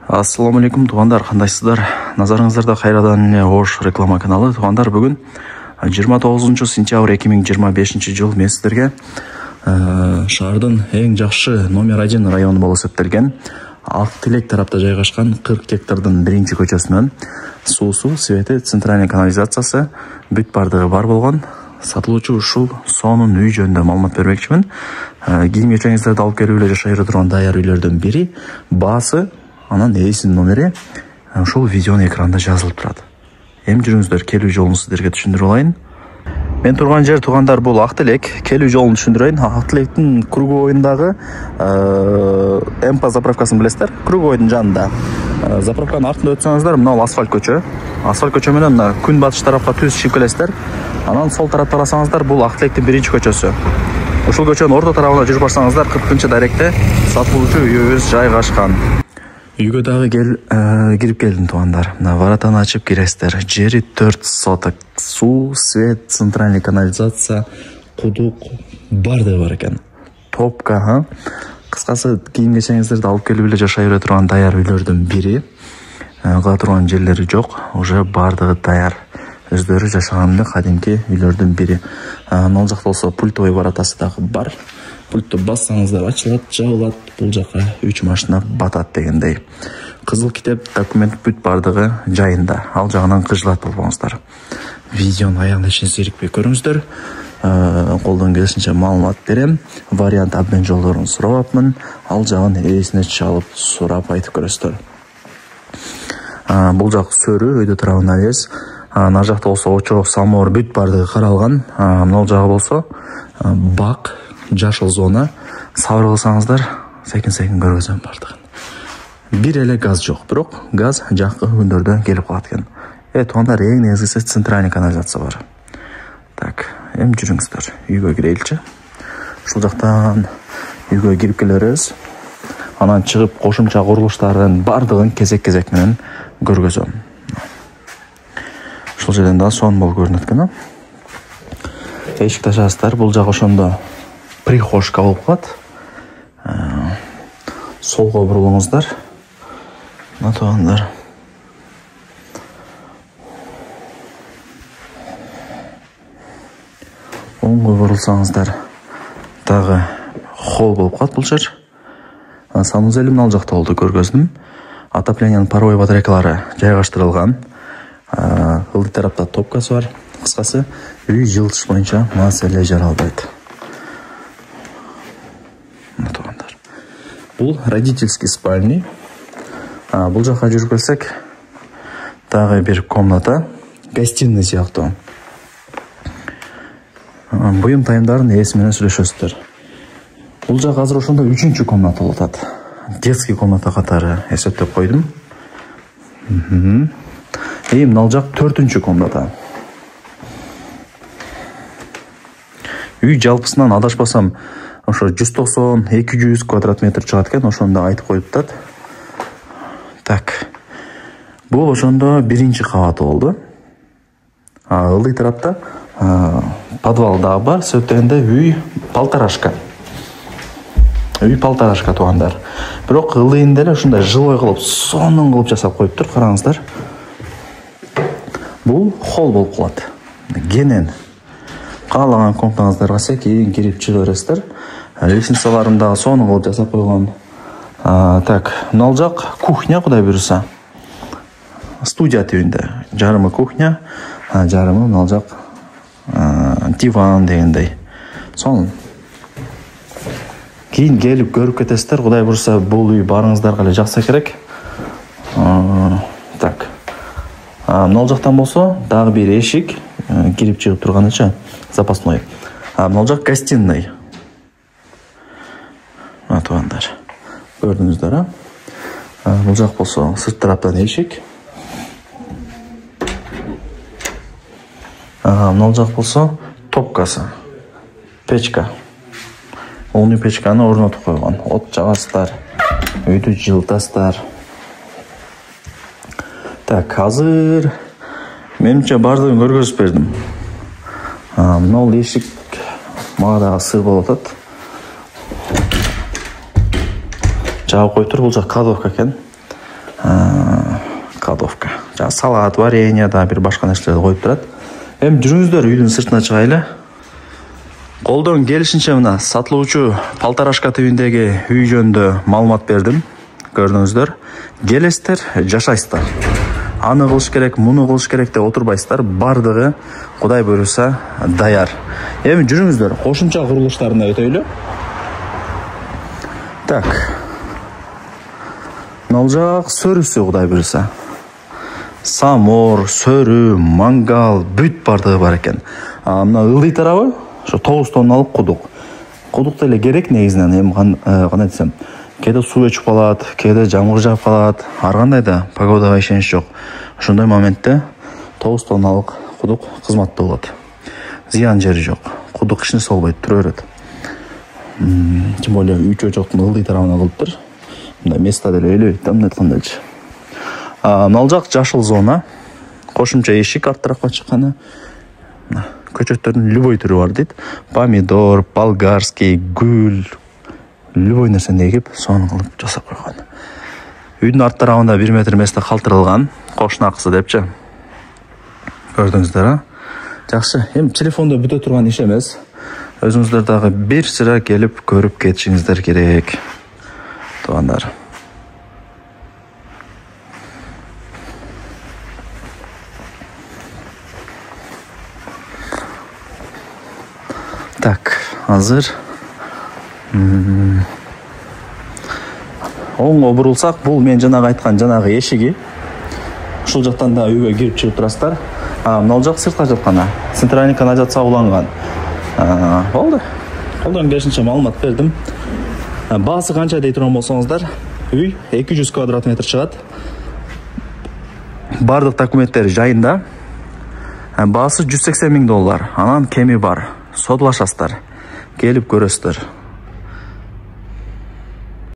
Ассаламу алейкум, туғандар, қандайсыздар? Назарыңыздарда қайрадан Ош реклама каналы. Туғандар, бүгін 29 сентябрь 2025 жыл мен сіздерге шаһардың ең жақсы номер 1 районы болып есептелген Ақтілек тарапта жайғашқан 40 гектардың бірінші көшесінен су, светі, центральный канализациясы бүт бардығы бар болған сатылушы ушул сонун үй жөнүндө маалымат бермекчимин. Кийинки ичеңиздерди алып келип эле жашай турган даяр үйлөрдүн бири, баасы, анан ээсинин номери ушул видеонун экранында жазылып турат. Эми жүрүңүздөр, келүү жолун сиздерге түшүндүрүп алайын. Мен турган жер, тугандар, бул Актилек. Келүү жолун түшүндүрөйүн. Актилектин круговойундагы МП заправкасын билесиздер? Круговойдун жанында. Заправканын артында өтсөңүздөр, мына асфальт көчө. Асфальт көчө менен күн батыш тарапка түз чыгып келесиздер. Анан сол тарапта карасаңыздар, бул Актилектин биринчи көчөсү. Ушул көчөнүн орто тарабына жүрүп барсаңыздар, 40-даректе сатылуучу үйүбүз жайгашкан. Үйгө дагы кирип келдим, тугандар. Мына воротаны ачып киресиздер. Жери 4 соток. Суу, свет, центральный канализация, кудук бардыгы бар экен. Топка, кыскасы кийин кечеңиздерди алып келип эле жашай бере турган даяр үйлөрдүн бири. Кала турган жерлери жок, уже бардыгы даяр. Өздөрү жашаган эле кадимки үйлөрдүн бири. Ал жакта болсо пультовый воротасы дагы бар. Пультты бассаңыздар ачылат, жабылат, бул жака 3 машина батат дегендей. Кызыл китеп, документ бүт бардыгы жайында. Ал жагынан кыжылат болбоңуздар. Видеонун аягына чейин зерикпей көрүңүздөр. Колдон келишинче маалымат берем. Вариант обмен жолдорун сурабапмын. Ал жагын ээсине чалып сурап айтып көрөсүздөр. Бул жак сөрү, өйдө турган арез. Ана жакта болсо очоо, самор бүт бардыгы каралган. Мына жагы болсо бак, жашыл зона. Сабыр кылсаңыздар, секин көргөзөм бардыгын. Бир эле газ жок, бирок газ жаккы күндөрдө келип калат экен. Тугандар, эң негизгиси центральный канализация бар. Так, эми жүрүңүздөр, үйгө киреличи. Ушул жактан үйгө кирип келебиз. Анан чыгып кошумча курулуштардын бардыгын кезек менен көргөзөм. Ушул жерден да сон болуп көрүнөт экен. Эшик ташасыздар, бул жак ошондо прихожка болуп калат. Солго бурулуңуздар. Мына тугандар. Оңго бурулсаңыздар, дагы холл болуп калат бул жер. Санузелим ал жакта болду, көргөздүм. Отоплениянын паровой батарейкалары жайгаштырылган. Ылдый тарапта топкасы бар. Кыскасы, үй жылытыш боюнча маселе жаралбайт. Бул родительский спальный. Бул жака жүрүп келсек, дагы бир комната, гостиный сыяктуу. Буюм тайымдарын ээси менен сүйлөшөсүздөр. Бул жак азыр ошондо 3-чү комната болуп атат. Детский комната катары эсептеп койдум. Мына жак 4-чү комната. Үй жалпысынан адашпасам ошо 190-200 квадрат метр чыгат экен, ошондо айтып коюп атат. Так. Бул ошондо 1-чи кабаты болду. Ылдый тарапта подвал дагы бар, сөттөгөндө үй полторашка. Үй полторашка, тугандар. Бирок ылдыйында эле ушундай жилой кылып, сонун кылып жасап коюптур, караңыздар. Бул холл болуп калат. Кенен. Каалаган комнатаңыздарга секин кирип чыга бересиздер. Лестницаларын дагы сонун кылып жасап койгон. Так, мына жак кухня, кудай буюрса. Студия тибинде. Жарымы кухня, жарымы мына жак диван дегендей. Сонун. Кийин келип көрүп кетесиздер, кудай буюрса, бул үй барыңыздарга эле жакса керек. Так. Мына жактан болсо дагы бир эшик, кирип чыгып турганычы, запасной. Мына жак гостиный. Тугандар, көрдүңүздөр, бул жак болсо сырт тараптан эшик. Мына жак болсо топкасы, печка. Уну печканы орнотуп койгон. От жагасыздар, үйдү жылытасыздар. Так, азыр менимче бардыгын көргөзүп бердим. Мына эшик мага дагы сыр болуп атат. Жабып коюптур, бул жак кладовка экен. кладовка. Жаңа салат, варенье да бир башка нерселерди коюп турат. Эми жүрүңүздөр үйдүн сыртына чыгайлы. Колдон келишинче мына сатылуучу Полторашка тибиндеги үй жөнүндө маалымат бердим. Көрдүңүздөр. Келесиздер, жашайсыздар. Аны кылыш керек, муну кылыш керек деп отурбайсыздар. Бардыгы Кудай буйруса даяр. Эми жүрүңүздөр, кошумча курулуштарына өтөйлү. Так. Мына жак сөрүсү Кудай буйруса. Самор, сөрү, мангал, бүт бардыгы бар экен. Мына ылдый тарабы ошо 9 тонналык кудук. Кудук деле керек негизинен, эми кандай десем, кээде суу өчүп калат, кээде жамгыр жаап калат, ар кандай да погодага ишенич жок. Ошондой моментте 9 тонналык кудук кызматтуу болот. Зыян жери жок. Кудук кичине солбойт, тура берет. Тем более үй чочоктун ылдый тарабына кылыптыр. Мындай место деле өлөйт да, мындай айткандачы. Мына жак жашыл зона. Кошумча эшик арт тарапка чыкканы. Көчөттөрдүн любой түрү бар дейт. Помидор, болгарский, гүл, любой нерсени эгип, сонун кылып жасап койгон. Үйдүн арт тарабында 1 метр место калтырылган, кошунакысы депчи. Көрдүңүздөр, а? Жакшы. Эми телефондо бүтө турган иш эмес. Өзүңүздөр дагы бир сыра келип көрүп кетишиңиздер керек. Туугандар. Так, азыр оңго бурулсак, бул мен жанагы айткан жанагы эшиги. Ушул жактан да үйгө кирип чыгып турасыздар. Мына жак сыртка жатканы. Центральный канализация уланган. Болду. Колдон келишинче маалымат бердим. Баасы канча дей турган болсоңуздар, үй 200 квадрат метр чыгат. Бардык документтери жайында. Баасы $180,000. Анан кеми бар. Содулашасыздар. Келип көрөсүздөр.